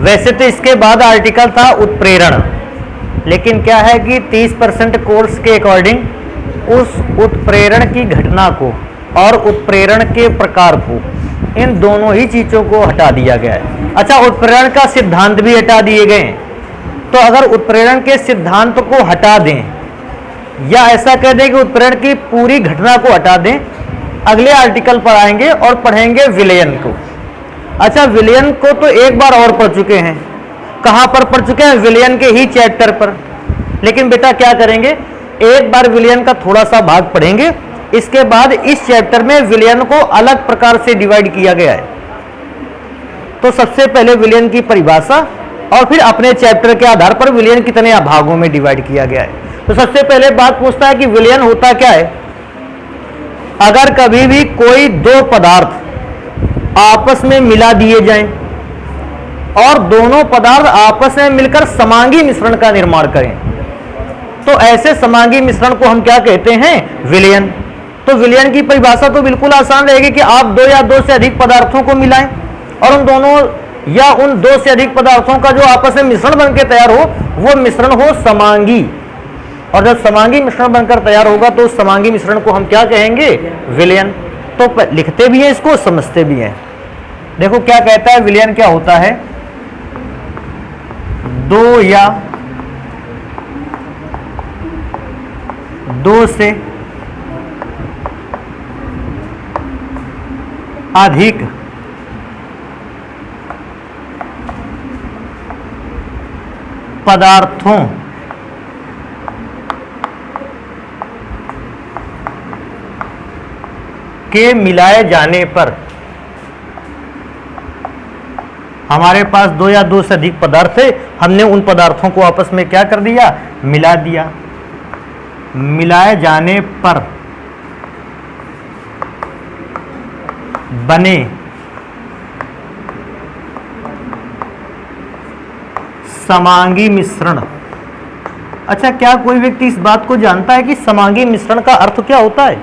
वैसे तो इसके बाद आर्टिकल था उत्प्रेरण, लेकिन क्या है कि 30% कोर्स के अकॉर्डिंग उस उत्प्रेरण की घटना को और उत्प्रेरण के प्रकार को, इन दोनों ही चीजों को हटा दिया गया है। अच्छा, उत्प्रेरण का सिद्धांत भी हटा दिए गए हैं। तो अगर उत्प्रेरण के सिद्धांत को हटा दें या ऐसा कह दें कि उत्प्रेरण की पूरी घटना को हटा दें, अगले आर्टिकल पर आएंगे और पढ़ेंगे विलयन को। अच्छा, विलयन को तो एक बार और पढ़ चुके हैं। कहां पर पढ़ चुके हैं? विलयन के ही चैप्टर पर। लेकिन बेटा क्या करेंगे, एक बार विलयन का थोड़ा सा भाग पढ़ेंगे, इसके बाद इस चैप्टर में विलयन को अलग प्रकार से डिवाइड किया गया है। तो सबसे पहले विलयन की परिभाषा और फिर अपने चैप्टर के आधार पर विलयन कितने भागों में डिवाइड किया गया है। तो सबसे पहले बात पूछता है कि विलयन होता क्या है। अगर कभी भी कोई दो पदार्थ आपस में मिला दिए जाएं और दोनों पदार्थ आपस में मिलकर समांगी मिश्रण का निर्माण करें, तो ऐसे समांगी मिश्रण को हम क्या कहते हैं? विलयन। तो विलयन की परिभाषा तो बिल्कुल आसान रहेगी कि आप दो या दो से अधिक पदार्थों को मिलाएं और उन दोनों या उन दो से अधिक पदार्थों का जो आपस में मिश्रण बनकर तैयार हो, वो मिश्रण हो समांगी। और जब समांगी मिश्रण बनकर तैयार होगा तो उस समांगी मिश्रण को हम क्या कहेंगे? विलयन। तो लिखते भी हैं इसको, समझते भी हैं। देखो क्या कहता है, विलयन क्या होता है? दो या दो से अधिक पदार्थों के मिलाए जाने पर, हमारे पास दो या दो से अधिक पदार्थ थे, हमने उन पदार्थों को आपस में क्या कर दिया? मिला दिया। मिलाए जाने पर बने समांगी मिश्रण। अच्छा, क्या कोई व्यक्ति इस बात को जानता है कि समांगी मिश्रण का अर्थ क्या होता है?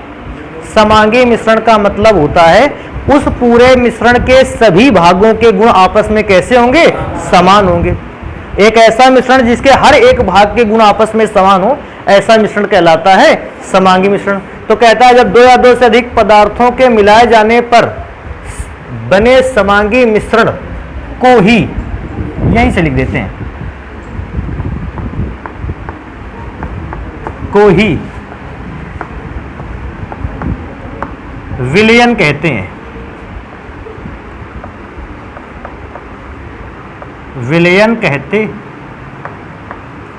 समांगी मिश्रण का मतलब होता है उस पूरे मिश्रण के सभी भागों के गुण आपस में कैसे होंगे? समान होंगे। एक ऐसा मिश्रण जिसके हर एक भाग के गुण आपस में समान हो, ऐसा मिश्रण कहलाता है समांगी मिश्रण। तो कहता है जब दो या दो से अधिक पदार्थों के मिलाए जाने पर बने समांगी मिश्रण को ही, यहीं से लिख देते हैं, को ही विलयन कहते हैं। विलयन कहते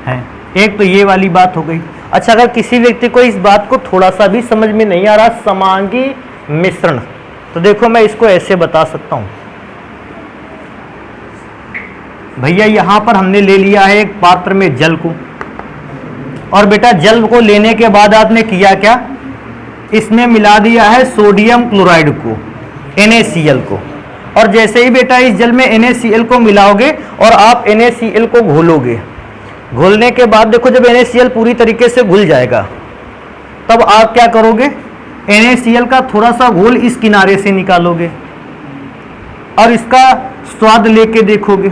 हैं। एक तो ये वाली बात हो गई। अच्छा, अगर किसी व्यक्ति को इस बात को थोड़ा सा भी समझ में नहीं आ रहा समांगी मिश्रण, तो देखो मैं इसको ऐसे बता सकता हूं। भैया यहां पर हमने ले लिया है एक पात्र में जल को, और बेटा जल को लेने के बाद आपने किया क्या? इसमें मिला दिया है सोडियम क्लोराइड को, NaCl को। और जैसे ही बेटा इस जल में NaCl को मिलाओगे और आप NaCl को घोलोगे, घोलने के बाद देखो जब NaCl पूरी तरीके से घुल जाएगा, तब आप क्या करोगे? NaCl का थोड़ा सा घोल इस किनारे से निकालोगे और इसका स्वाद लेके देखोगे,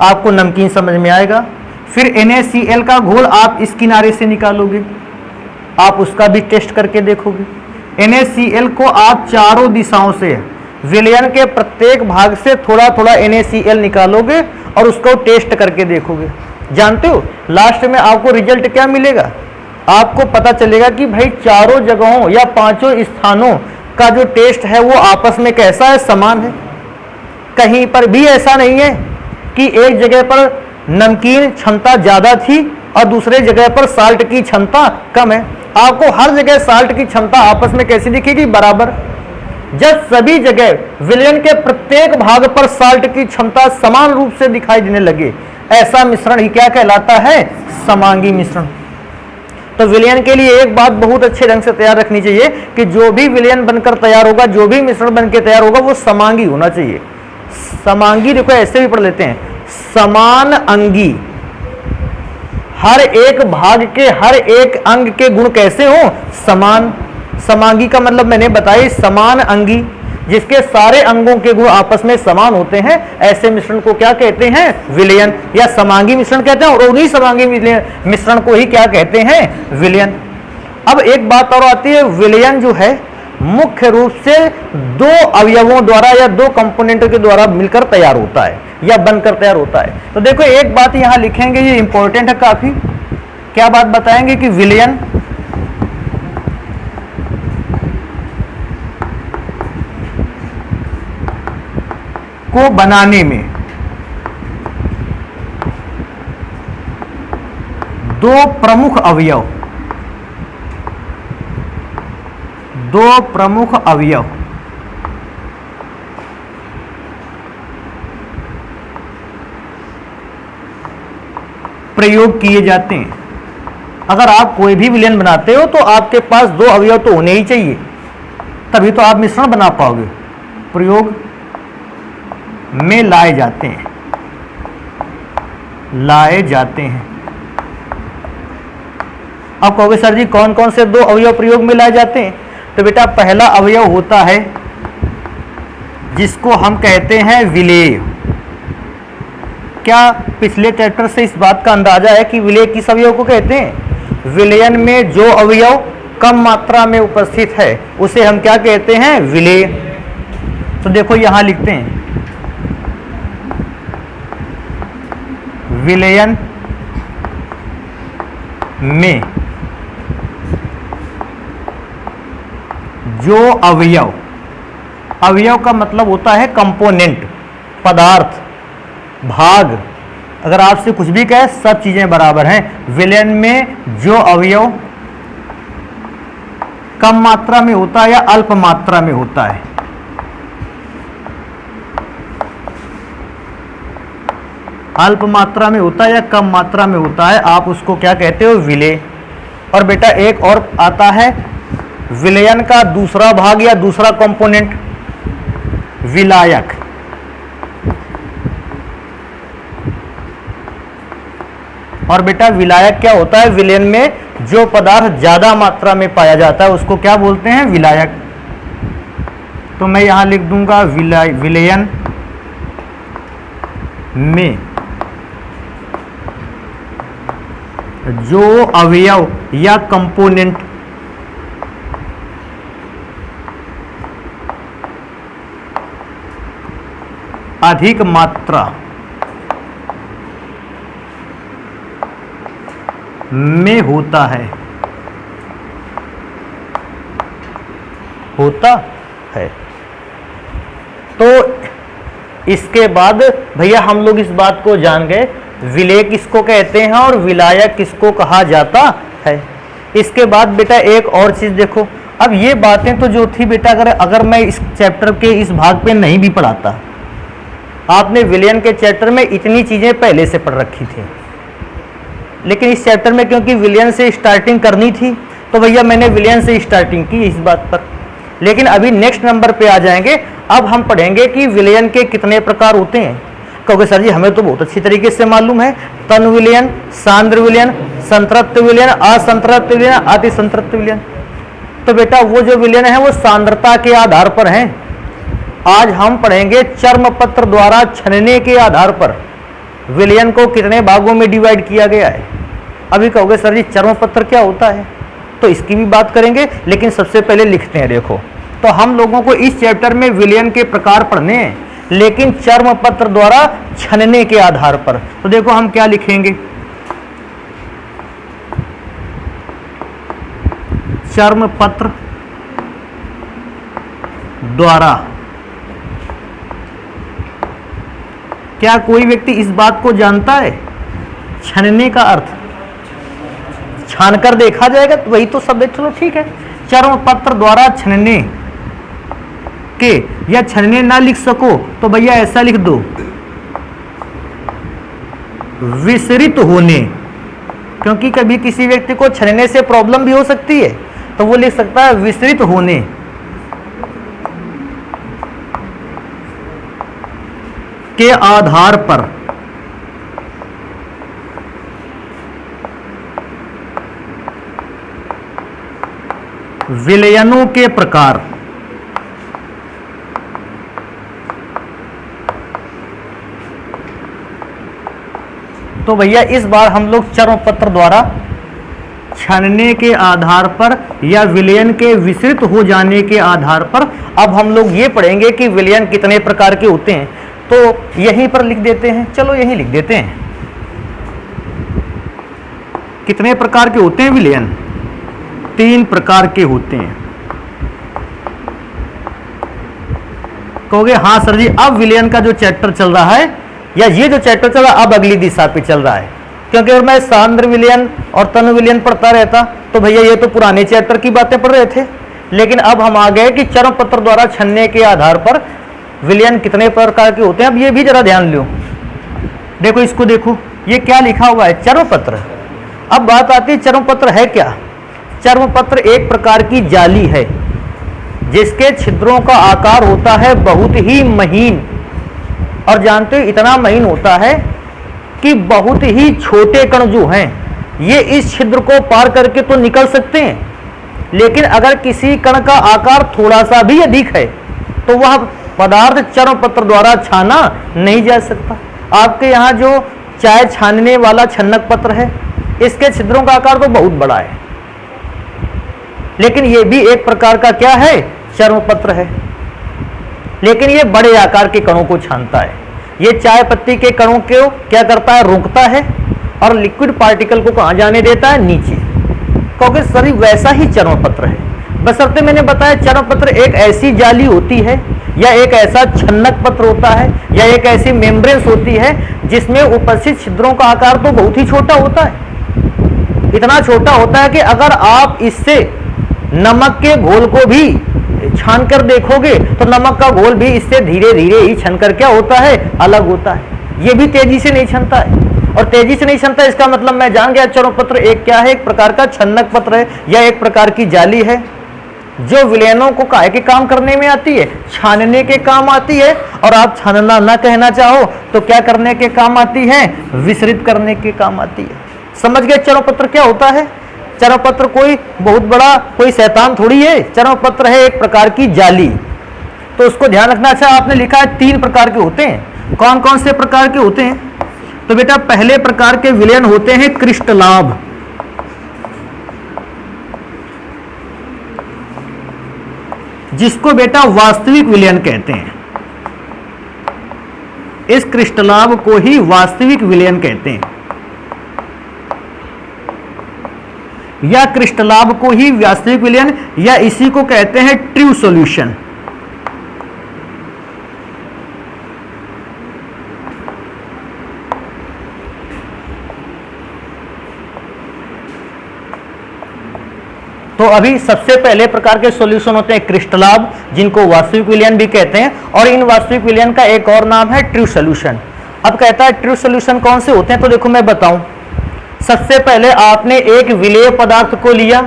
आपको नमकीन समझ में आएगा। फिर NaCl का घोल आप इस किनारे से निकालोगे, आप उसका भी टेस्ट करके देखोगे। NaCl को आप चारों दिशाओं से, विलयन के प्रत्येक भाग से थोड़ा थोड़ा NaCl निकालोगे और उसको टेस्ट करके देखोगे। जानते हो लास्ट में आपको रिजल्ट क्या मिलेगा? आपको पता चलेगा कि भाई चारों जगहों या पांचों स्थानों का जो टेस्ट है वो आपस में कैसा है? समान है। कहीं पर भी ऐसा नहीं है कि एक जगह पर नमकीन क्षमता ज्यादा थी और दूसरे जगह पर साल्ट की क्षमता कम है। आपको हर जगह साल्ट की क्षमता आपस में कैसी दिखेगी? बराबर। जब सभी जगह विलयन के प्रत्येक भाग पर साल्ट की क्षमता समान रूप से दिखाई देने लगे, ऐसा मिश्रण ही क्या कहलाता है? समांगी मिश्रण। तो विलयन के लिए एक बात बहुत अच्छे ढंग से तैयार रखनी चाहिए कि जो भी विलयन बनकर तैयार होगा, जो भी मिश्रण बनकर तैयार होगा, वो समांगी होना चाहिए। समांगी देखो ऐसे भी पढ़ लेते हैं, समान अंगी। हर एक भाग के हर एक अंग के गुण कैसे हो? समान। समांगी का मतलब मैंने बताया समान अंगी। जिसके सारे अंगों के गुण आपस में समान होते हैं, ऐसे मिश्रण को क्या कहते हैं? विलयन या समांगी मिश्रण कहते हैं। और उन्हीं समांगी मिश्रण को ही क्या कहते हैं? विलयन। अब एक बात और आती है, विलयन जो है मुख्य रूप से दो अवयवों द्वारा या दो कंपोनेंटों के द्वारा मिलकर तैयार होता है या बनकर तैयार होता है। तो देखो एक बात यहां लिखेंगे, ये इंपॉर्टेंट है काफी। क्या बात बताएंगे कि विलयन को बनाने में दो प्रमुख अवयव प्रयोग किए जाते हैं। अगर आप कोई भी विलयन बनाते हो तो आपके पास दो अवयव तो होने ही चाहिए, तभी तो आप मिश्रण बना पाओगे। प्रयोग में लाए जाते हैं। अब कहोगे सर जी कौन कौन से दो अवयव प्रयोग में लाए जाते हैं? तो बेटा पहला अवयव होता है जिसको हम कहते हैं विलेय। क्या पिछले चैप्टर से इस बात का अंदाजा है कि विलेय किस अवयव को कहते हैं? विलयन में जो अवयव कम मात्रा में उपस्थित है उसे हम क्या कहते हैं? विलेय। तो देखो यहां लिखते हैं, विलयन में जो अवयव का मतलब होता है कंपोनेंट, पदार्थ, भाग। अगर आपसे कुछ भी कहे सब चीजें बराबर हैं। विलयन में जो अवयव कम मात्रा में होता है या अल्प मात्रा में होता है, अल्प मात्रा में होता है या कम मात्रा में होता है, आप उसको क्या कहते हो? विलेय। और बेटा एक और आता है विलयन का दूसरा भाग या दूसरा कंपोनेंट, विलायक। और बेटा विलायक क्या होता है? विलयन में जो पदार्थ ज्यादा मात्रा में पाया जाता है उसको क्या बोलते हैं? विलायक। तो मैं यहां लिख दूंगा विलयन में जो अवयव या कंपोनेंट अधिक मात्रा में होता है तो इसके बाद भैया हम लोग इस बात को जान गए विलेय किसको कहते हैं और विलायक किसको कहा जाता है। इसके बाद बेटा एक और चीज देखो, अब ये बातें तो जो थी बेटा अगर मैं इस चैप्टर के इस भाग पे नहीं भी पढ़ाता, आपने विलयन के चैप्टर में इतनी चीजें पहले से पढ़ रखी थी, लेकिन इस चैप्टर में क्योंकि विलयन से स्टार्टिंग करनी थी तो भैया मैंने विलयन से स्टार्टिंग की इस बात पर। लेकिन अभी नेक्स्ट नंबर पे आ जाएंगे, अब हम पढ़ेंगे कि विलयन के कितने प्रकार होते हैं। कहोगे सर जी हमें तो बहुत अच्छी तरीके से मालूम है, तन विलयन, सांद्र विलयन, संतृप्त विलयन, असंतृप्त विलयन, अति संतृप्त विलयन। तो बेटा वो जो विलयन है वो सांद्रता के आधार पर है। आज हम पढ़ेंगे चर्मपत्र द्वारा छनने के आधार पर विलयन को कितने भागों में डिवाइड किया गया है। अभी कहोगे सर जी चर्मपत्र क्या होता है, तो इसकी भी बात करेंगे, लेकिन सबसे पहले लिखते हैं। देखो तो हम लोगों को इस चैप्टर में विलयन के प्रकार पढ़ने हैं, लेकिन चर्मपत्र द्वारा छनने के आधार पर। तो देखो हम क्या लिखेंगे, चर्मपत्र द्वारा। क्या कोई व्यक्ति इस बात को जानता है छनने का अर्थ? छानकर देखा जाएगा तो वही तो शब्द है। चलो ठीक है, चर्मपत्र द्वारा छनने के, या छनने ना लिख सको तो भैया ऐसा लिख दो, विसरित होने। क्योंकि कभी किसी व्यक्ति को छनने से प्रॉब्लम भी हो सकती है, तो वो लिख सकता है विसरित होने के आधार पर विलयनों के प्रकार तो भैया इस बार हम लोग चर्म पत्र द्वारा छानने के आधार पर या विलयन के विस्तृत हो जाने के आधार पर अब हम लोग ये पढ़ेंगे कि विलयन कितने प्रकार के होते हैं। तो यहीं पर लिख देते हैं, चलो यहीं लिख देते हैं, कितने प्रकार के होते हैं विलयन? 3 प्रकार के होते हैं। कहोगे हाँ सर जी, अब विलयन का जो चैप्टर चल रहा है या ये जो चैप्टर चल रहा है अब अगली दिशा पे चल रहा है, क्योंकि अगर मैं सांद्र विलयन और तनु विलयन पढ़ता रहता तो भैया ये तो पुराने चैप्टर की बातें पढ़ रहे थे। लेकिन अब हम आ गए कि चर्म पत्र द्वारा छनने के आधार पर विलयन कितने प्रकार के होते हैं। अब ये भी जरा ध्यान लो, देखो इसको देखो, ये क्या लिखा हुआ है? चर्म पत्र। अब बात आती है चर्म पत्र है क्या? चर्म पत्र एक प्रकार की जाली है जिसके छिद्रों का आकार होता है बहुत ही महीन, और जानते हो इतना महीन होता है कि बहुत ही छोटे कण जो हैं ये इस छिद्र को पार करके तो निकल सकते हैं, लेकिन अगर किसी कण का आकार थोड़ा सा भी अधिक है तो वह पदार्थ चर्म पत्र द्वारा छाना नहीं जा सकता। आपके यहाँ जो चाय छानने वाला छन्नक पत्र है इसके छिद्रों का आकार तो बहुत बड़ा है, लेकिन ये भी एक प्रकार का क्या है? चर्म पत्र है, लेकिन ये बड़े आकार के कणों को छानता है। ये चाय पत्ती के कणों को क्या करता है? रोकता है, और लिक्विड पार्टिकल को कहां जाने देता है? नीचे। क्योंकि सर वैसा ही चर्म पत्र है, बशर्ते मैंने बताया चर्म पत्र एक ऐसी जाली होती है या एक ऐसा छन्नक पत्र होता है या एक ऐसी मेम्ब्रेन्स होती है जिसमें उपस्थित छिद्रों का आकार तो बहुत ही छोटा होता है। इतना छोटा होता है कि अगर आप इससे नमक के घोल को भी छान कर देखोगे तो नमक का घोल भी इससे धीरे धीरे ही छन कर क्या होता है? अलग होता है। ये भी तेजी से नहीं छनता है, और तेजी से नहीं छनता इसका मतलब मैं जान गया चर्म पत्र एक क्या है? एक प्रकार का छन्नक पत्र है या एक प्रकार की जाली है जो विलयनों को काहे के काम करने में आती है? छानने के काम आती है। और आप छानना ना कहना चाहो तो क्या करने के काम आती है? विसरित करने के काम आती है। समझ गए चर्म पत्र क्या होता है? चर्म पत्र कोई बहुत बड़ा कोई शैतान थोड़ी है, चर्म पत्र है एक प्रकार की जाली। तो उसको ध्यान रखना। अच्छा, आपने लिखा है 3 प्रकार के होते हैं। कौन कौन से प्रकार के होते हैं? तो बेटा पहले प्रकार के विलयन होते हैं क्रिस्टलाभ। जिसको बेटा वास्तविक विलयन कहते हैं। इस क्रिस्टलाभ को ही वास्तविक विलयन कहते हैं, या क्रिस्टलाभ को ही वास्तविक विलयन, या इसी को कहते हैं ट्रू सॉल्यूशन। तो अभी सबसे पहले प्रकार के सॉल्यूशन होते हैं क्रिस्टलाभ, जिनको वास्तविक विलयन भी कहते हैं, और इन वास्तविक विलयन का एक और नाम है ट्रू सॉल्यूशन। अब कहता है ट्रू सॉल्यूशन कौन से होते हैं? तो देखो मैं बताऊं। सबसे पहले आपने एक विलेय पदार्थ को लिया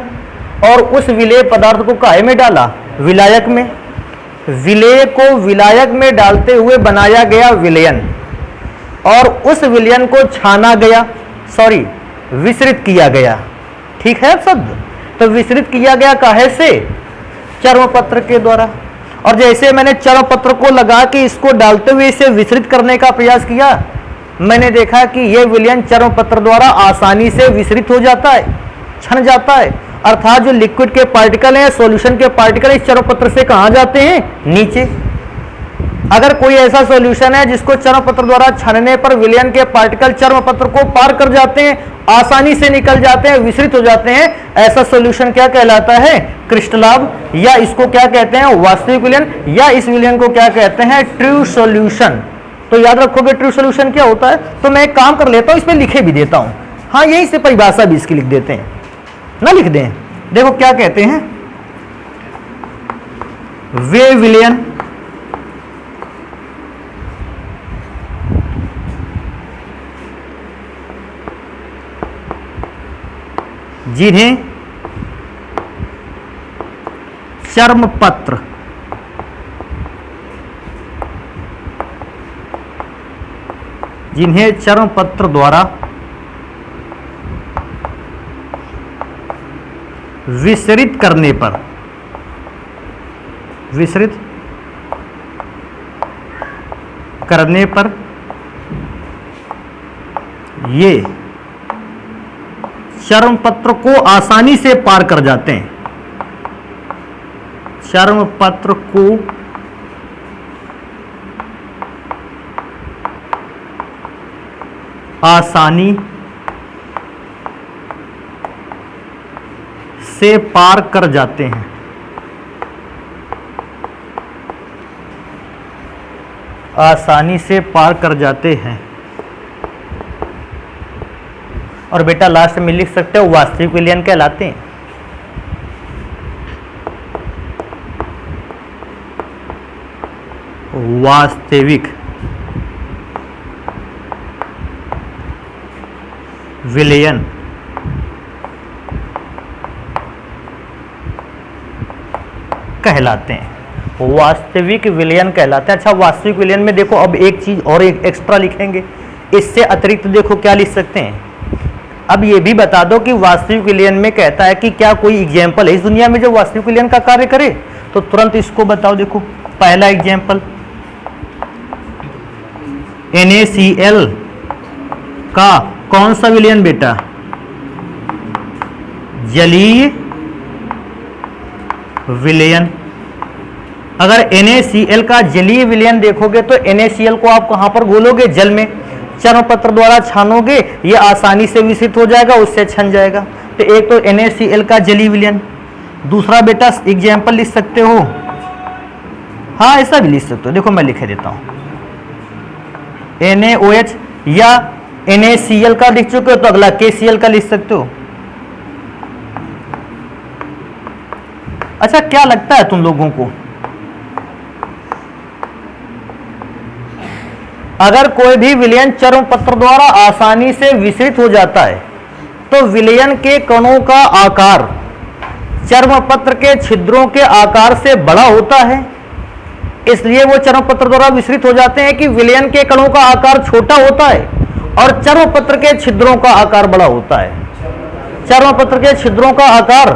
और उस विलेय पदार्थ को काहे में डाला? विलायक में। विलेय को विलायक में डालते हुए बनाया गया विलयन, और उस विलयन को छाना गया, विसरित किया गया। ठीक है शब्द? तो विसरित किया गया काहे से? चर्म पत्र के द्वारा। और जैसे मैंने चर्म पत्र को लगा के इसको डालते हुए इसे विसरित करने का प्रयास किया, मैंने देखा कि यह विलयन चर्म पत्र द्वारा आसानी से विसरित हो जाता है, छन जाता है। अर्थात जो लिक्विड के पार्टिकल हैं, सॉल्यूशन के पार्टिकल इस चर्म पत्र से कहां जाते हैं? नीचे। अगर कोई ऐसा सॉल्यूशन है जिसको चर्म पत्र द्वारा छानने पर विलयन के पार्टिकल चर्म पत्र को पार कर जाते हैं, आसानी से निकल जाते हैं, विसरित हो जाते हैं, ऐसा सॉल्यूशन क्या कहलाता है? क्रिस्टलाभ, या इसको क्या कहते हैं? वास्तविक विलयन, या इस विलयन को क्या कहते हैं? True solution. तो याद रखोगे ट्रू सॉल्यूशन क्या होता है। तो मैं एक काम कर लेता हूं, इस पे लिखे भी देता हूं। हाँ, यही से परिभाषा भी इसकी लिख देते हैं, ना लिख दें। देखो क्या कहते हैं? वे विलयन जिन्हें चर्म पत्र द्वारा विसरित करने पर ये चर्म पत्र को आसानी से पार कर जाते हैं, चर्म पत्र को आसानी से पार कर जाते हैं, आसानी से पार कर जाते हैं। और बेटा लास्ट में लिख सकते हो वास्तविक विलयन कहलाते हैं। वास्तविक विलयन कहलाते हैं, वास्तविक विलयन कहलाते हैं। अच्छा, वास्तविक विलयन में देखो अब एक चीज और एक एक्स्ट्रा लिखेंगे, इससे अतिरिक्त देखो क्या लिख सकते हैं। अब ये भी बता दो कि वास्तविक विलयन में कहता है कि क्या कोई एग्जाम्पल है इस दुनिया में जो वास्तविक विलयन का कार्य करे, तो तुरंत इसको बताओ। देखो पहला एग्जाम्पल NaCl का कौन सा विलयन बेटा, जलीय विलयन। अगर NaCl का जलीय विलयन देखोगे तो NaCl को आप कहां पर घोलोगे, जल में, चर्म पत्र द्वारा छानोगे, ये आसानी से विषित हो जाएगा, उससे छन जाएगा। तो एक तो NaCl का जलीय विलयन। दूसरा बेटा एग्जाम्पल लिख सकते हो, हाँ ऐसा भी लिख सकते हो, देखो मैं लिख देता हूं NaOH या NaCl का लिख चुके हो तो अगला KCl का लिख सकते हो। अच्छा, क्या लगता है तुम लोगों को, अगर कोई भी विलयन चर्म पत्र द्वारा आसानी से विसरित हो जाता है तो विलयन के कणों का आकार चर्म पत्र के छिद्रों के आकार से बड़ा होता है, इसलिए वो चर्म पत्र द्वारा विसरित हो जाते हैं कि विलयन के कणों का आकार छोटा होता है और चर्म पत्र के छिद्रों का आकार बड़ा होता है। चर्म पत्र के छिद्रों का आकार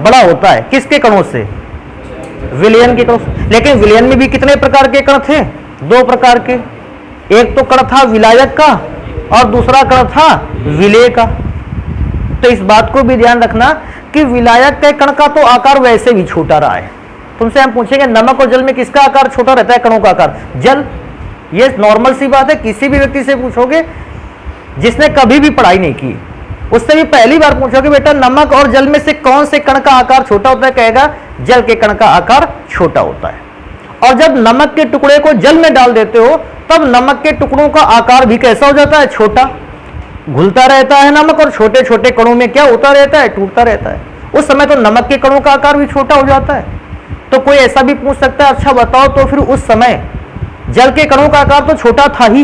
बड़ा होता है किसके कणों से, विलयन के कणों से। लेकिन विलयन में भी कितने प्रकार के कण थे, दो प्रकार के, एक तो कण था विलायक का और दूसरा कण था विलेय का। तो इस बात को भी ध्यान रखना कि विलायक के कण का तो आकार वैसे भी छोटा रहा है। तुमसे हम पूछेंगे नमक और जल में किसका आकार छोटा रहता है, कणों का आकार, जल। ये नॉर्मल सी बात है, किसी भी व्यक्ति से पूछोगे जिसने कभी भी पढ़ाई नहीं की, उससे भी पहली बार पूछोगे बेटा नमक और जल में से कौन से कण का आकार छोटा होता है, कहेगा जल के कण का आकार छोटा होता है। और जब नमक के टुकड़े को जल में डाल देते हो तब नमक के टुकड़ों का आकार भी कैसा हो जाता है, छोटा, घुलता रहता है नमक, और छोटे छोटे कणों में क्या होता रहता है, टूटता रहता है। उस समय तो नमक के कणों का आकार भी छोटा हो जाता है। तो कोई ऐसा भी पूछ सकता है, अच्छा बताओ तो फिर उस समय जल के कणों का आकार तो छोटा था ही,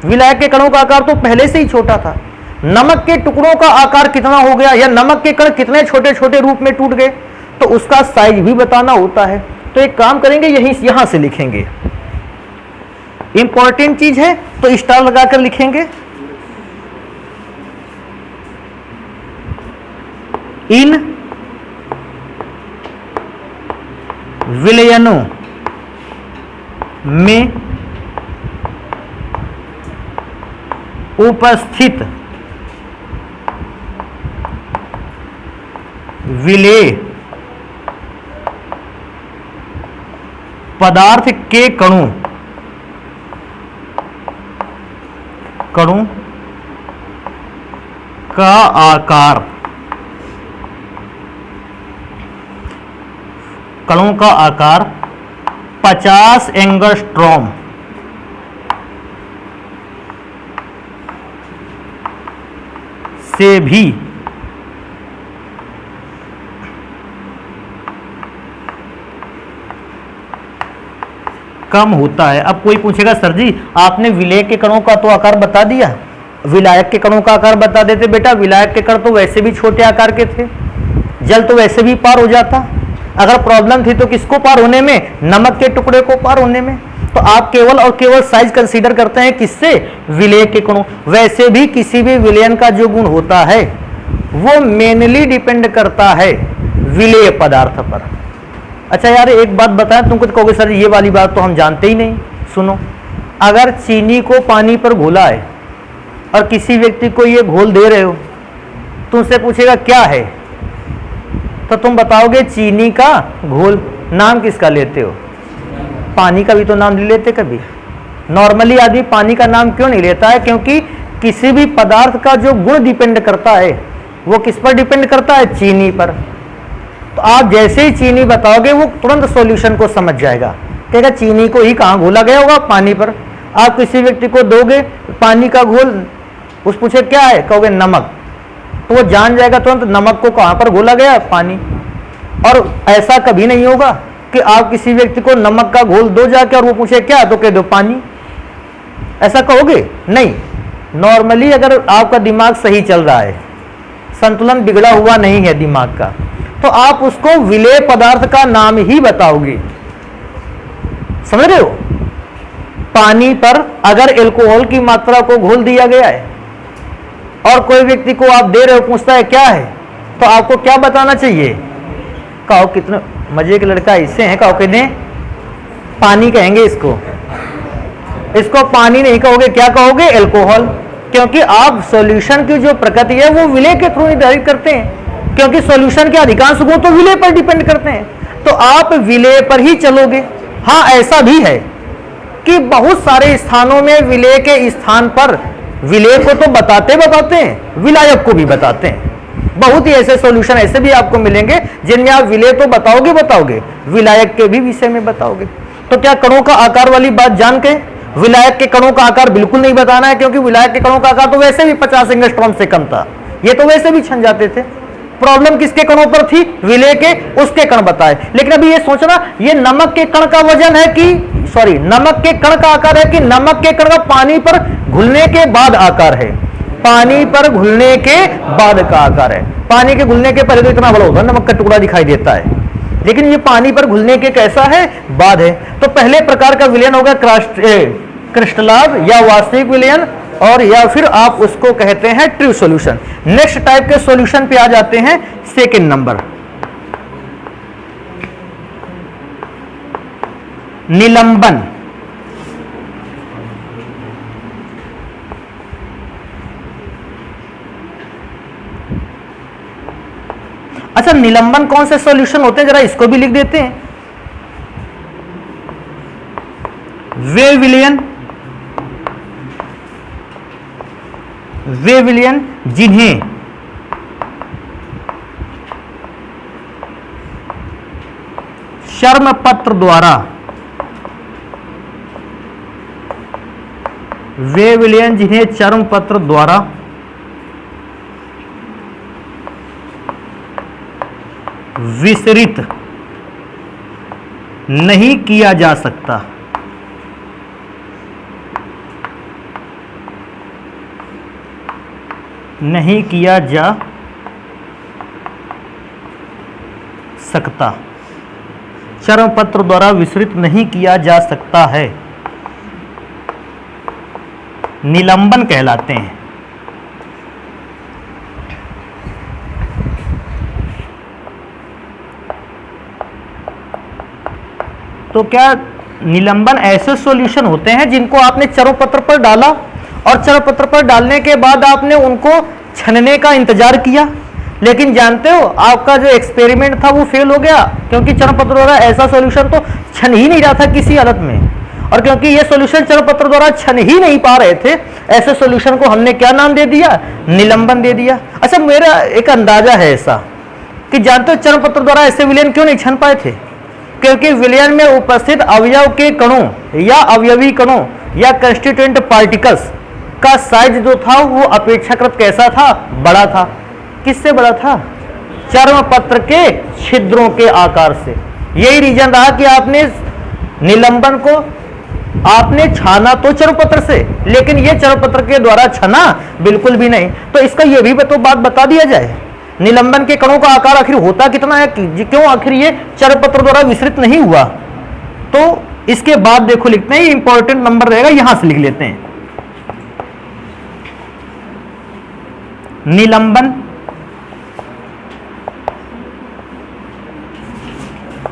विलायक के कणों का आकार तो पहले से ही छोटा था, नमक के टुकड़ों का आकार कितना हो गया या नमक के कण कितने छोटे छोटे रूप में टूट गए, तो उसका साइज भी बताना होता है। तो एक काम करेंगे, यहां से लिखेंगे, इंपॉर्टेंट चीज है तो स्टार लगाकर लिखेंगे। इन विलयनों में उपस्थित विलेय पदार्थ के कणों का आकार, कणों का आकार 50 एंगस्ट्रॉम से भी कम होता है। अब कोई पूछेगा सर जी आपने विलेय के कणों का तो आकार बता दिया, विलायक के कणों का आकार बता देते। बेटा विलायक के कण तो वैसे भी छोटे आकार के थे, जल तो वैसे भी पार हो जाता। अगर प्रॉब्लम थी तो किसको पार होने में, नमक के टुकड़े को पार होने में। तो आप केवल और केवल साइज कंसीडर करते हैं किससे, विलेय के कणों। वैसे भी किसी भी विलयन का जो गुण होता है वो मेनली डिपेंड करता है विलेय पदार्थ पर। अच्छा यार एक बात बताएं, तुमको तो कहोगे सर ये वाली बात तो हम जानते ही नहीं। सुनो, अगर चीनी को पानी पर घोला है और किसी व्यक्ति को ये घोल दे रहे हो, तुमसे पूछेगा क्या है, तो तुम बताओगे चीनी का घोल। नाम किसका लेते हो? पानी का भी तो नाम ले लेते कभी। नॉर्मली आदमी पानी का नाम क्यों नहीं लेता है? क्योंकि किसी भी पदार्थ का जो गुण डिपेंड करता है वो किस पर डिपेंड करता है? चीनी पर। तो आप जैसे ही चीनी बताओगे वो तुरंत सॉल्यूशन को समझ जाएगा, कहेगा चीनी को ही कहाँ घोला गया होगा? पानी पर। आप किसी व्यक्ति को दोगे पानी का घोल, उस पूछे क्या है, कहोगे नमक, तो वो जान जाएगा तुरंत नमक को कहाँ पर घोला गया? पानी। और ऐसा कभी नहीं होगा कि आप किसी व्यक्ति को नमक का घोल दो जाके और वो पूछे क्या, तो कह दो पानी। ऐसा कहोगे? नहीं। नॉर्मली अगर आपका दिमाग सही चल रहा है, संतुलन बिगड़ा हुआ नहीं है दिमाग का, तो आप उसको विलेय पदार्थ का नाम ही बताओगे। समझ रहे हो? पानी पर अगर एल्कोहल की मात्रा को घोल दिया गया है और कोई व्यक्ति को आप दे रहे हो, पूछता है क्या है, तो आपको क्या बताना चाहिए? कहो कितने मजे के लड़का इससे हैं, कहो कितने पानी कहेंगे इसको। इसको पानी नहीं कहोगे, क्या कहोगे? एल्कोहल। क्योंकि आप सॉल्यूशन की जो प्रकृति है वो विलेय के थ्रू निर्धारित करते हैं, क्योंकि सॉल्यूशन के अधिकांश गुण तो विलेय पर डिपेंड करते हैं, तो आप विलेय पर ही चलोगे। हाँ, ऐसा भी है कि बहुत सारे स्थानों में विलेय के स्थान पर विलेय को तो बताते हैं, विलायक को भी बताते हैं। बहुत ही ऐसे सॉल्यूशन ऐसे भी आपको मिलेंगे जिनमें आप विलेय तो बताओगे, विलायक के भी विषय में बताओगे। तो क्या कणों का आकार वाली बात जान के विलायक के कणों का आकार बिल्कुल नहीं बताना है, क्योंकि विलायक के कणों का आकार तो वैसे भी 50 एंगस्ट्रॉम से कम था, ये तो वैसे भी छन जाते थे। प्रॉब्लम किसके कणों पर थी? विलेय के, उसके कण बताए। लेकिन अभी ये सोचना, ये नमक के कण का वजन है कि नमक के कण का आकार है कि नमक के कण का पानी पर घुलने के बाद आकार है? पानी पर घुलने के बाद का आकार है। पानी के घुलने के पहले तो इतना बड़ा होगा, नमक का टुकड़ा दिखाई देता है, लेकिन ये पानी पर घुलने के कैसा है? बाद है। तो पहले प्रकार का विलयन होगा क्रिस्टलाज या वास्तविक विलयन, और या फिर आप उसको कहते हैं ट्रू सॉल्यूशन। नेक्स्ट टाइप के सॉल्यूशन पे आ जाते हैं, सेकंड नंबर निलंबन। अच्छा, निलंबन कौन से सॉल्यूशन होते हैं, जरा इसको भी लिख देते हैं। वे विलयन जिन्हें चर्म पत्र द्वारा, वे विलयन जिन्हें चर्म पत्र द्वारा विसरित नहीं किया जा सकता, नहीं किया जा सकता, चर्म पत्र द्वारा विसरित नहीं किया जा सकता है, निलंबन कहलाते हैं। तो क्या निलंबन ऐसे सॉल्यूशन होते हैं जिनको आपने चर्म पत्र पर डाला और चर्म पत्र पर डालने के बाद आपने उनको छनने का इंतजार किया, लेकिन जानते हो आपका जो एक्सपेरिमेंट था वो फेल हो गया, क्योंकि चर्म पत्र द्वारा ऐसा सॉल्यूशन तो छन ही नहीं रहा था किसी हालत में, और क्योंकि ये सॉल्यूशन चर्म पत्र द्वारा छन ही नहीं पा रहे थे, ऐसे सॉल्यूशन को हमने क्या नाम दे दिया? निलंबन दे दिया। अच्छा, मेरा एक अंदाजा है ऐसा कि जानते हो चर्म पत्र द्वारा ऐसे विलयन क्यों नहीं छन पाए थे? क्योंकि विलयन में उपस्थित अवयव के कणों या अवयवी कणों या कंस्टिट्यूएंट पार्टिकल्स का साइज जो था वो अपेक्षाकृत कैसा था? बड़ा था। किससे बड़ा था? चर्म पत्र के छिद्रों के आकार से। यही रीजन रहा कि आपने निलंबन को आपने छाना तो चर्म पत्र से, लेकिन ये चर्म पत्र के द्वारा छना बिल्कुल भी नहीं। तो इसका ये भी तो बात बता दिया जाए, निलंबन के कणों का आकार आखिर होता कितना है, क्यों आखिर ये चर्म पत्र द्वारा विसरित नहीं हुआ। तो इसके बाद देखो लिखते हैं, इंपॉर्टेंट नंबर रहेगा, यहां से लिख लेते हैं।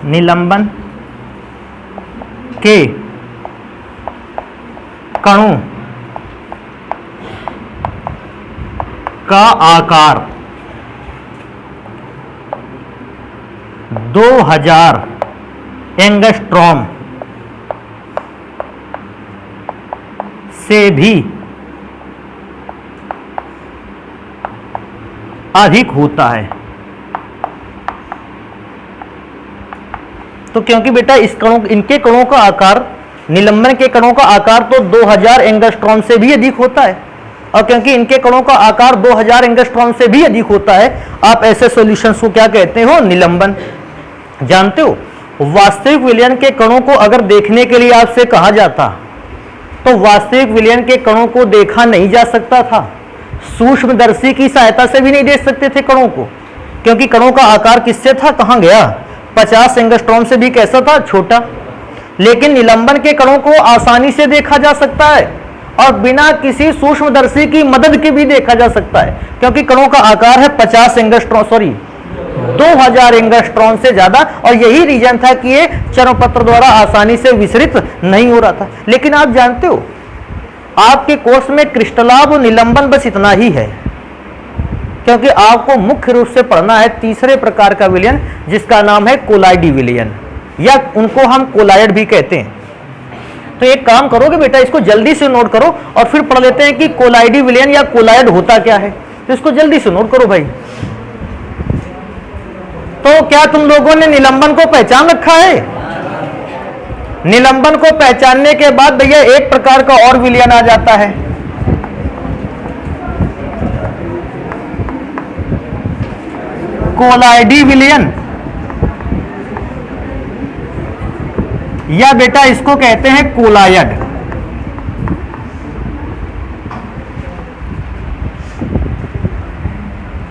निलंबन के कणों का आकार 2000 एंगस्ट्रॉम से भी अधिक होता है। तो क्योंकि बेटा इनके कणों का आकार, निलंबन के कणों का आकार तो 2000 एंगस्ट्रॉम से भी अधिक होता है, और क्योंकि इनके कणों का आकार 2000 एंगस्ट्रॉम से भी अधिक होता है, आप ऐसे सॉल्यूशंस को क्या कहते हो? निलंबन। जानते हो, वास्तविक विलयन के कणों को अगर देखने के लिए आपसे कहा जाता तो वास्तविक विलयन के कणों को देखा नहीं जा सकता था, सूक्ष्मदर्शी की सहायता से भी नहीं देख सकते थे कणों को, क्योंकि कणों का आकार किससे था? कहां गया? 50 एंगस्ट्रॉम से भी कैसा था? छोटा। लेकिन निलंबन के कणों को आसानी से देखा जा सकता है और बिना किसी सूक्ष्मदर्शी की मदद के भी देखा जा सकता है, क्योंकि कणों का आकार है 50 एंगस्ट्रॉम, सॉरी 2000 एंगस्ट्रॉम से ज्यादा, और यही रीजन था कि ये चर्मपत्र द्वारा आसानी से विसरित नहीं हो रहा था। लेकिन आप जानते हो, आपके कोर्स में क्रिस्टलाभ और निलंबन बस इतना ही है, क्योंकि आपको मुख्य रूप से पढ़ना है तीसरे प्रकार का विलयन, जिसका नाम है कोलाइडी विलयन, या उनको हम कोलायड भी कहते हैं। तो एक काम करोगे बेटा, इसको जल्दी से नोट करो और फिर पढ़ लेते हैं कि कोलाइडी विलयन या कोलायड होता क्या है। तो इसको जल्दी से नोट करो भाई। तो क्या तुम लोगों ने निलंबन को पहचान रखा है? निलंबन को पहचानने के बाद भैया एक प्रकार का और विलयन आ जाता है, कोलाइडी विलयन, या बेटा इसको कहते हैं कोलायड।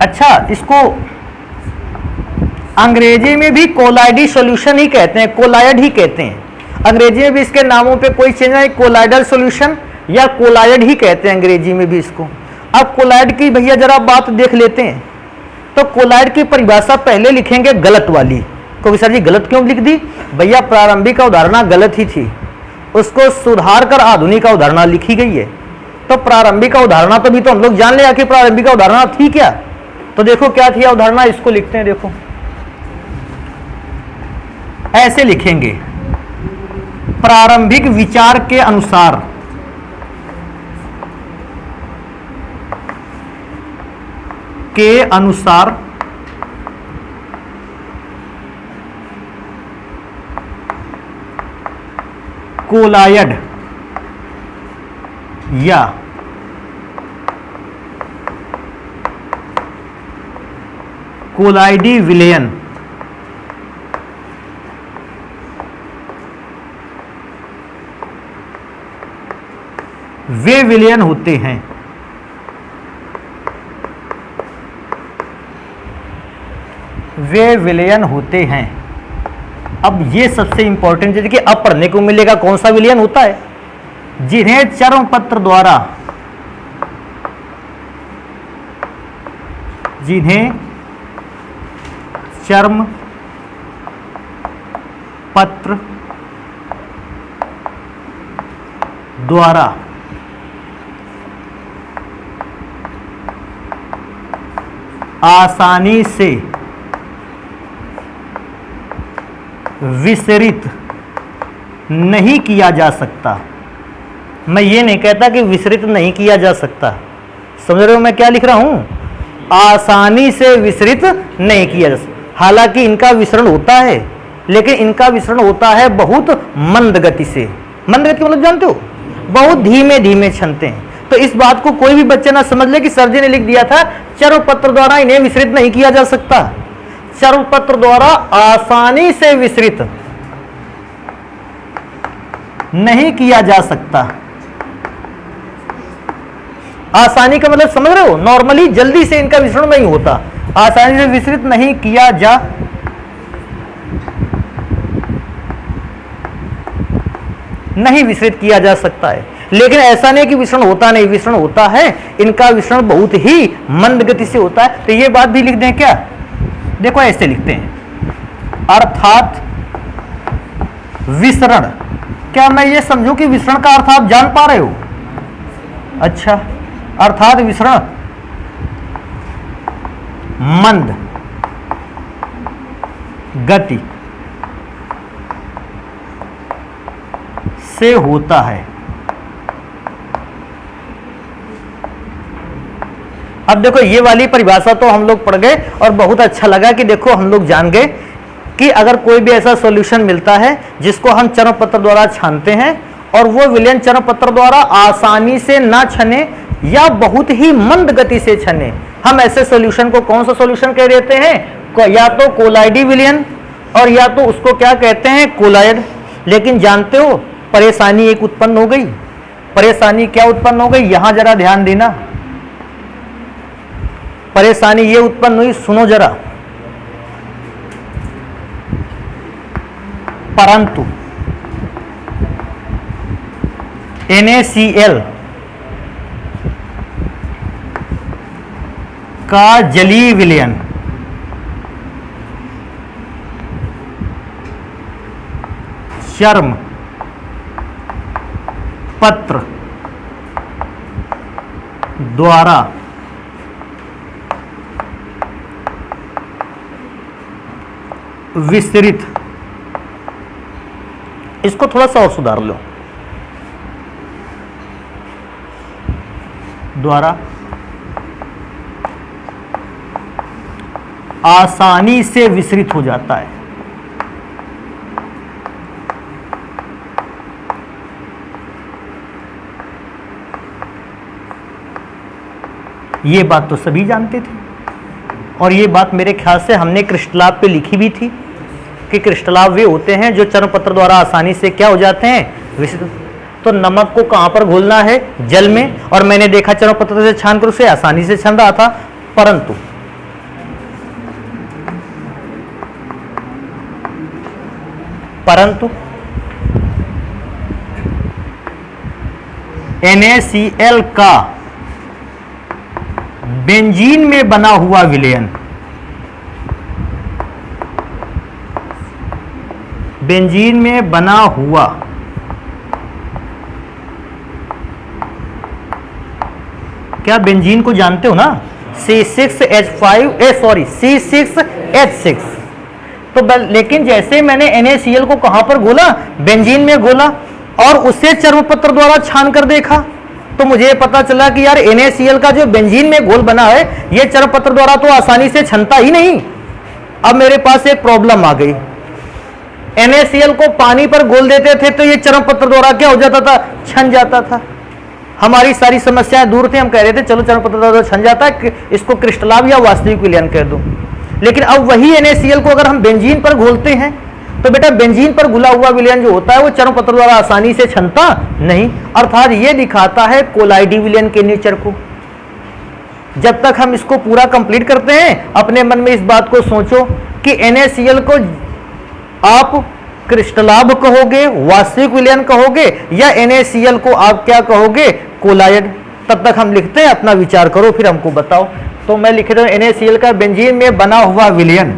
अच्छा, इसको अंग्रेजी में भी कोलाइडी सॉल्यूशन ही कहते हैं, कोलायड ही कहते हैं। अंग्रेजी में भी इसके नामों पे कोई चेंज नहीं, कोलाइडल सॉल्यूशन या कोलायड ही कहते हैं अंग्रेजी में भी इसको। अब कोलायड की भैया जरा बात देख लेते हैं। तो कोलायड की परिभाषा पहले लिखेंगे गलत वाली, क्योंकि सर जी गलत क्यों लिख दी? भैया प्रारंभिक अवधारणा गलत ही थी, उसको सुधार कर आधुनिक अवधारणा लिखी गई है। तो प्रारंभिक अवधारणा तो भी तो हम लोग जान लिया कि प्रारंभिक अवधारणा थी क्या। तो देखो क्या थी अवधारणा, इसको लिखते हैं। देखो ऐसे लिखेंगे, प्रारंभिक विचार के अनुसार कोलायड या कोलाइडी विलयन वे विलयन होते हैं अब ये सबसे इंपॉर्टेंट है कि अब पढ़ने को मिलेगा कौन सा विलयन होता है, जिन्हें चर्मपत्र द्वारा आसानी से विसरित नहीं किया जा सकता। मैं ये नहीं कहता कि विसरित नहीं किया जा सकता, समझ रहे हो मैं क्या लिख रहा हूं? आसानी से विसरित नहीं किया जा सकता। हालांकि इनका विसरण होता है, लेकिन इनका विसरण होता है बहुत मंद गति से। मंद गति मतलब जानते हो, बहुत धीमे धीमे छनते हैं। तो इस बात को कोई भी बच्चा ना समझ ले कि सर जी ने लिख दिया था चर्मपत्र द्वारा इन्हें विसरित नहीं किया जा सकता। चर्मपत्र द्वारा आसानी से विसरित नहीं किया जा सकता। आसानी का मतलब समझ रहे हो, नॉर्मली जल्दी से इनका विसरण नहीं होता, आसानी से विसरित नहीं किया जा नहीं विसरित किया जा सकता है। लेकिन ऐसा नहीं कि विसरण होता नहीं, विसरण होता है, इनका विसरण बहुत ही मंद गति से होता है। तो ये बात भी लिख दें क्या? देखो ऐसे लिखते हैं, अर्थात विसरण। क्या मैं ये समझूं कि विसरण का अर्थ आप जान पा रहे हो? अच्छा, अर्थात विसरण मंद गति से होता है। अब देखो ये वाली परिभाषा तो हम लोग पढ़ गए और बहुत अच्छा लगा कि देखो हम लोग जान गए कि अगर कोई भी ऐसा सॉल्यूशन मिलता है जिसको हम चरण पत्र द्वारा छानते हैं और वो विलयन चरण पत्र द्वारा आसानी से ना छने या बहुत ही मंद गति से छने, हम ऐसे सॉल्यूशन को कौन सा सॉल्यूशन कह देते हैं? या तो कोलाइडी विलयन और या तो उसको क्या कहते हैं? कोलायड। लेकिन जानते हो परेशानी एक उत्पन्न हो गई। परेशानी क्या उत्पन्न हो गई? यहां जरा ध्यान देना। परेशानी ये उत्पन्न हुई, सुनो जरा। परंतु NaCl का जलीय विलयन चर्म पत्र द्वारा विस्तृत, इसको थोड़ा सा और सुधार लो, द्वारा आसानी से विस्तृत हो जाता है। ये बात तो सभी जानते थे और ये बात मेरे ख्याल से हमने क्रिस्टलाभ पे लिखी भी थी कि क्रिस्टलाभ वे होते हैं जो चरण पत्र द्वारा आसानी से क्या हो जाते हैं? विस्तृत। तो नमक को कहां पर घोलना है? जल में। और मैंने देखा चरण पत्र से छान कर उसे आसानी से छन रहा था। परंतु NaCl का बेंजीन में बना हुआ विलयन, बेंजीन में बना हुआ क्या बेंजीन को जानते हो ना? C6H6। तो लेकिन जैसे मैंने NaCl को कहां पर घोला? बेंजीन में घोला और उसे चर्म पत्र द्वारा छान कर देखा तो मुझे पता चला कि यार NaCl का जो बेंजीन में घोल बना है ये चर्म पत्र द्वारा तो आसानी से छनता ही नहीं। अब मेरे पास एक प्रॉब्लम आ गई। NaCl को पानी पर घोल देते थे तो ये चर्म पत्र द्वारा क्या हो जाता था? छन जाता था। हमारी सारी समस्याएं दूर थी। हम कह रहे थे चलो चरण पत्र द्वारा छन जाता है, इसको क्रिस्टलाभ या वास्तविक विलयन कह दो। लेकिन अब वही NaCl को अगर हम बेंजीन पर घोलते हैं तो बेटा बेंजीन पर घुला हुआ विलयन जो होता है वो चरण पत्र द्वारा आसानी से छनता नहीं, अर्थात ये दिखाता है कोलाइडी विलयन के नेचर को। जब तक हम इसको पूरा कंप्लीट करते हैं अपने मन में इस बात को सोचो कि NaCl को आप क्रिस्टलाभ कहोगे, वास्तविक विलयन कहोगे या NaCl को आप क्या कहोगे? कोलायड। तब तक हम लिखते हैं, अपना विचार करो फिर हमको बताओ। तो मैं लिख रहा हूं NaCl का बेंजीन में बना हुआ विलयन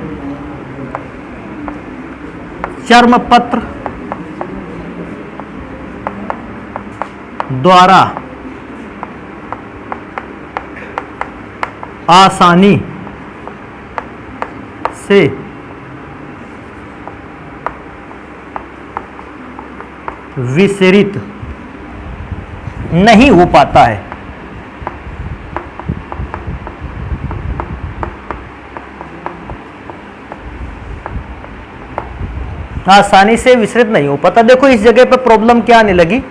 चर्म पत्र द्वारा आसानी से विसरित नहीं हो पाता है। आसानी से विसरित नहीं हो पाता। देखो इस जगह पर प्रॉब्लम क्या आने लगी।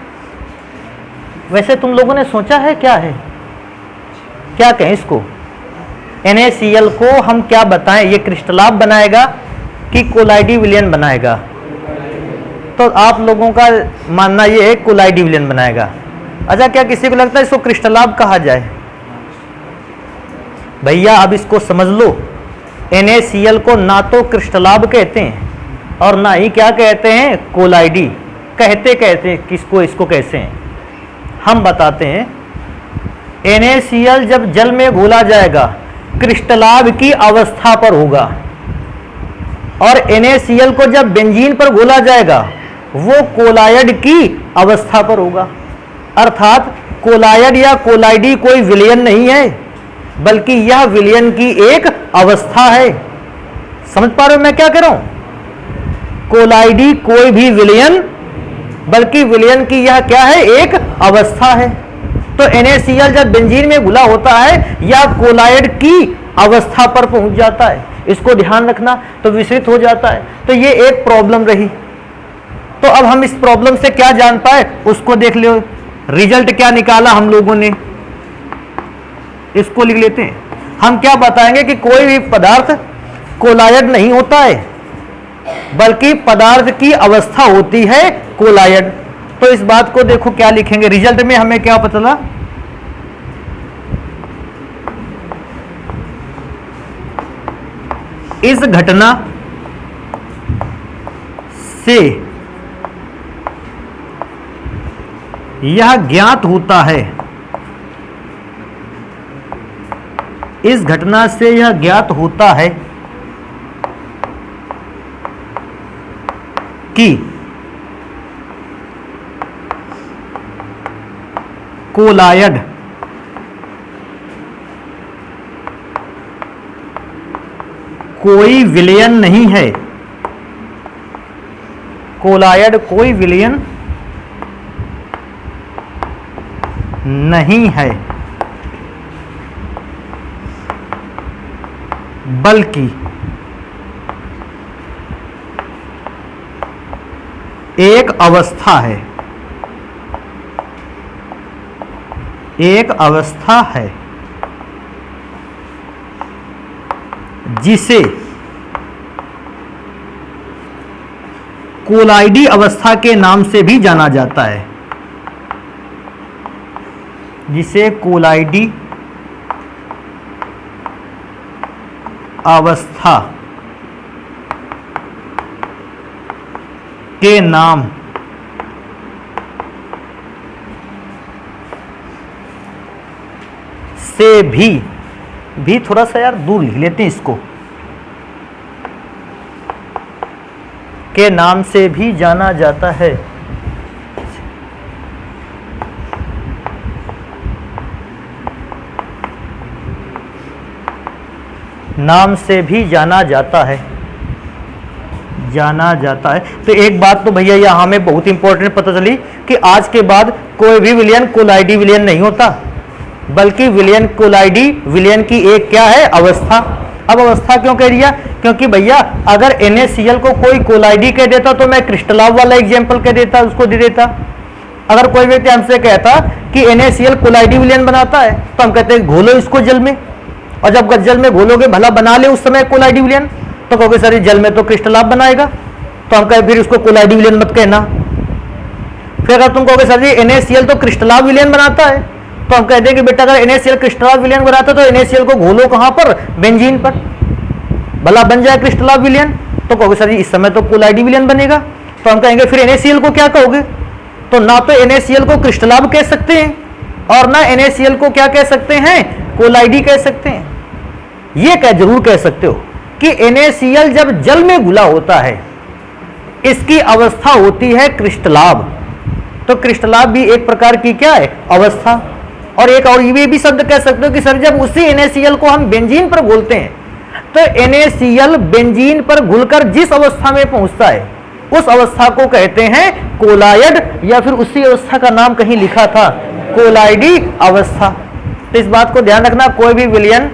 वैसे तुम लोगों ने सोचा है क्या है, क्या कहें इसको? NaCl को हम क्या बताएं? ये क्रिस्टलाभ बनाएगा कि कोलाइडी विलयन बनाएगा? तो आप लोगों का मानना ये है कोलाइडी विलयन बनाएगा। अच्छा, क्या किसी को लगता है इसको क्रिस्टलाभ कहा जाए? भैया अब इसको समझ लो, NaCl को ना तो क्रिस्टलाभ कहते हैं और ना ही क्या कहते हैं? कोलाइडी। कहते हैं किसको, इसको कैसे हैं हम बताते हैं। NaCl जब जल में घोला जाएगा क्रिस्टलाभ की अवस्था पर होगा और NaCl को जब बेंजीन पर घोला जाएगा वो कोलायड की अवस्था पर होगा। अर्थात कोलायड या कोलाइडी कोई विलयन नहीं है, बल्कि यह विलयन की एक अवस्था है। समझ पा रहे हो मैं क्या कह रहा हूं? कोलाइडी कोई भी विलयन, बल्कि विलयन की यह क्या है? एक अवस्था है। तो NaCl जब बेंजीन में घुला होता है या कोलाइड की अवस्था पर पहुंच जाता है, इसको ध्यान रखना, तो विस्तृत हो जाता है। तो ये एक प्रॉब्लम रही। तो अब हम इस प्रॉब्लम से क्या जान पाए उसको देख लो। रिजल्ट क्या निकाला हम लोगों ने, इसको लिख लेते हैं। हम क्या बताएंगे कि कोई भी पदार्थ कोलायड नहीं होता है, बल्कि पदार्थ की अवस्था होती है कोलायड। तो इस बात को देखो क्या लिखेंगे रिजल्ट में, हमें क्या पता चला? इस घटना से यह ज्ञात होता है, इस घटना से यह ज्ञात होता है कि कोलायड कोई विलयन नहीं है, कोलायड कोई विलयन नहीं है, बल्कि एक अवस्था है, एक अवस्था है जिसे कोलाइडी अवस्था के नाम से भी जाना जाता है, जिसे कोलाइडी अवस्था के नाम से भी थोड़ा सा यार दूर लिख लेते हैं इसको, के नाम से भी जाना जाता है। नाम से भी जाना जाता है, जाना जाता है। तो एक बात तो भैया यहां हमें बहुत इंपॉर्टेंट पता चली कि आज के बाद कोई भी विलयन कोलाइडी विलयन नहीं होता, बल्कि विलयन कोलाइडी विलयन की एक क्या है? अवस्था। अब अवस्था क्यों कह दिया? क्योंकि भैया अगर NaCl को कोई कोलाइडी कह देता तो मैं क्रिस्टलाव वाला एग्जाम्पल कह देता, उसको दे देता। अगर कोई व्यक्ति हमसे कहता कि NaCl कोलाइडी विलयन बनाता है, तो हम कहते हैं घोलो इसको जल में, और जब जल में घोलोगे भला बना ले उस समय कोलाइडी विलयन, तो कहोगे सर जल में तो क्रिस्टलाव बनाएगा, तो हम कहे फिर उसको कोलाइडी विलयन मत कहना। फिर अगर तुम कहोगे सर जी NaCl तो क्रिस्टलाव विलयन बनाता है, तो हम कहते हैं कि बेटा अगर NaCl क्रिस्टलाव विलयन बनाता है तो NaCl को घोलो कहां पर? बेंजीन पर, भला बन जाए क्रिस्टलाव विलयन। तो कहोगे सर जी इस समय तो कोलाइडी विलयन बनेगा, तो हम कहेंगे फिर NaCl को क्या कहोगे? तो ना तो NaCl को क्रिस्टलाव कह सकते हैं और ना NaCl को क्या कह सकते हैं? कोलाइडी कह सकते हैं। ये क्या जरूर कह सकते हो कि NaCl जब जल में घुला होता है इसकी अवस्था होती है क्रिस्टलाव। तो क्रिस्टलाव भी एक प्रकार की क्या है? अवस्था। और एक और ये भी शब्द कह सकते हो कि सर जब उसी NaCl को हम बेंजीन पर घोलते हैं तो NaCl बेंजीन पर घुलकर जिस अवस्था में पहुंचता है उस अवस्था को कहते हैं कोलायड, या फिर उसी अवस्था का नाम कहीं लिखा था कोलाइडी अवस्था। तो इस बात को ध्यान रखना, कोई भी विलयन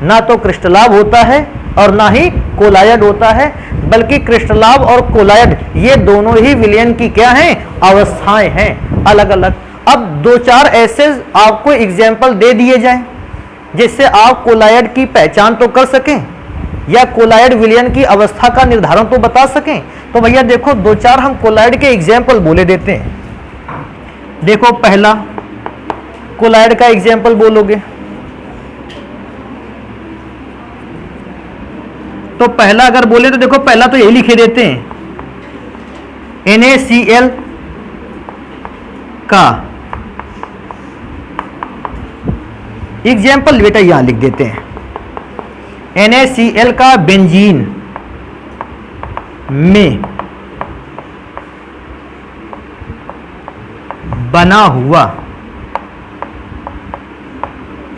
ना तो क्रिस्टलाव होता है और ना ही कोलायड होता है, बल्कि क्रिस्टलाव और कोलायड ये दोनों ही विलयन की क्या हैं? अवस्थाएं हैं अलग अलग। अब दो चार ऐसे आपको एग्जाम्पल दे दिए जाएं जिससे आप कोलायड की पहचान तो कर सकें या कोलायड विलयन की अवस्था का निर्धारण तो बता सकें। तो भैया देखो दो चार हम कोलायड के एग्जाम्पल बोले देते हैं। देखो पहला कोलायड का एग्जाम्पल बोलोगे तो पहला अगर बोले तो देखो पहला तो यही लिखे देते हैं NaCl का एग्जाम्पल बेटा यहां लिख देते हैं। NaCl का बेंजीन में बना हुआ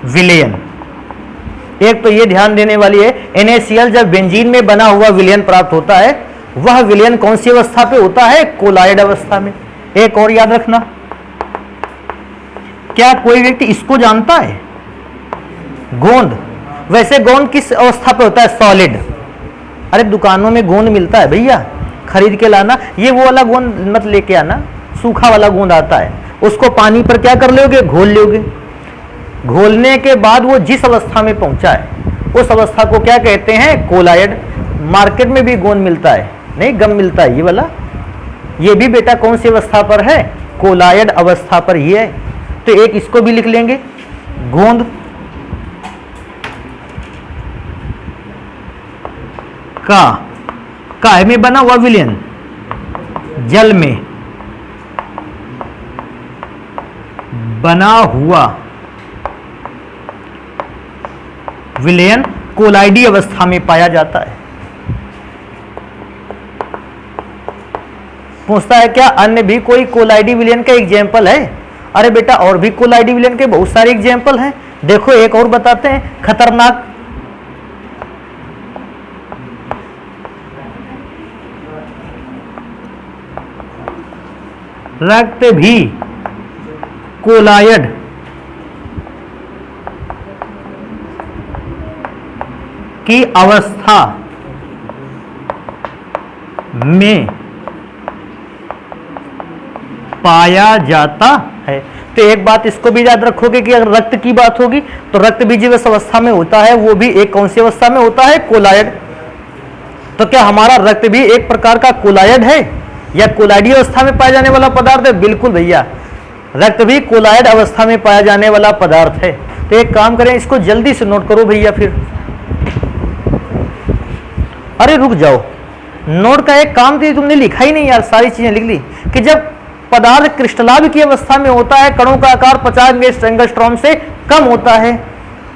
विलयन, एक तो ये ध्यान देने वाली है, NaCl जब बेंजीन में बना हुआ विलयन प्राप्त होता है, वह विलयन कौन सी अवस्था पे होता है? कोलाइड अवस्था में। एक और याद रखना, क्या कोई व्यक्ति इसको जानता है? गोंद। वैसे गोंद किस अवस्था पे होता है? सॉलिड। अरे दुकानों में गोंद मिलता है भैया, खरीद के लाना। ये वो वाला गोंद मत लेके आना, सूखा वाला गोंद आता है, उसको पानी पर क्या कर लोगे? घोल लोगे। घोलने के बाद वो जिस अवस्था में पहुंचा है, उस अवस्था को क्या कहते हैं? कोलाइड। मार्केट में भी गोंद मिलता है, नहीं गम मिलता है ये वाला, ये भी बेटा कौन सी अवस्था पर है? कोलाइड अवस्था पर ही है। तो एक इसको भी लिख लेंगे, गोंद। काहे में बना हुआ विलयन? जल में बना हुआ विलयन कोलाइडी अवस्था में पाया जाता है। पूछता है क्या अन्य भी कोई कोलाइडी विलयन का एग्जाम्पल है? अरे बेटा और भी कोलाइडी विलयन के बहुत सारे एग्जाम्पल हैं। देखो एक और बताते हैं, खतरनाक। रक्त भी कोलाइड की अवस्था में पाया जाता है। तो एक बात इसको भी याद रखोगे कि अगर रक्त की बात होगी तो रक्त भी जिस अवस्था में होता है वो भी एक कौन सी अवस्था में होता है? कोलाइड। तो क्या हमारा रक्त भी एक प्रकार का कोलाइड है या कोलाइडी अवस्था में पाया जाने वाला पदार्थ है? बिल्कुल भैया, रक्त भी कोलाइड अवस्था में पाया जाने वाला पदार्थ है। तो एक काम करें, इसको जल्दी से नोट करो भैया। फिर अरे रुक जाओ, नोट का एक काम थी, तुमने लिखा ही नहीं यार, सारी चीजें लिख ली। कि जब पदार्थ क्रिस्टलाभ की अवस्था में होता है, कणों का आकार 50 एंगस्ट्रॉम से कम होता है,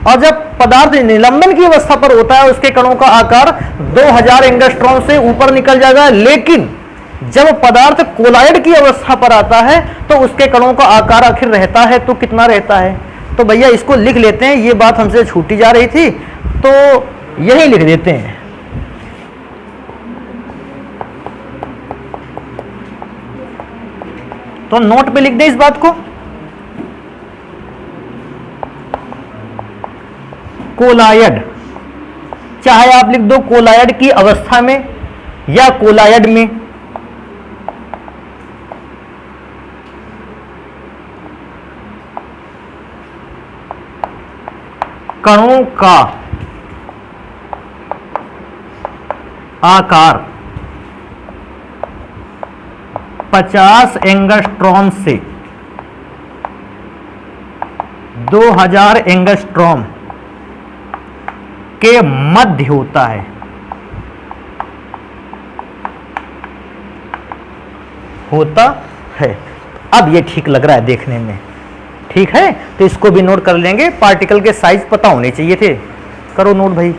और जब पदार्थ निलंबन की अवस्था पर होता है उसके कणों का आकार 2000 एंगस्ट्रॉम से ऊपर निकल जाएगा। लेकिन जब पदार्थ कोलाइड की अवस्था पर आता है तो उसके कणों का आकार आखिर रहता है तो कितना रहता है? तो भैया इसको लिख लेते हैं, ये बात हमसे छूटी जा रही थी तो यही लिख देते हैं। तो नोट पे लिख दें इस बात को, कोलाइड। चाहे आप लिख दो कोलाइड की अवस्था में या कोलाइड में, कणों का आकार 50 एंगस्ट्रॉम से 2000 एंगस्ट्रॉम के मध्य होता है। अब ये ठीक लग रहा है देखने में, ठीक है? तो इसको भी नोट कर लेंगे। पार्टिकल के साइज पता होने चाहिए थे, करो नोट भाई।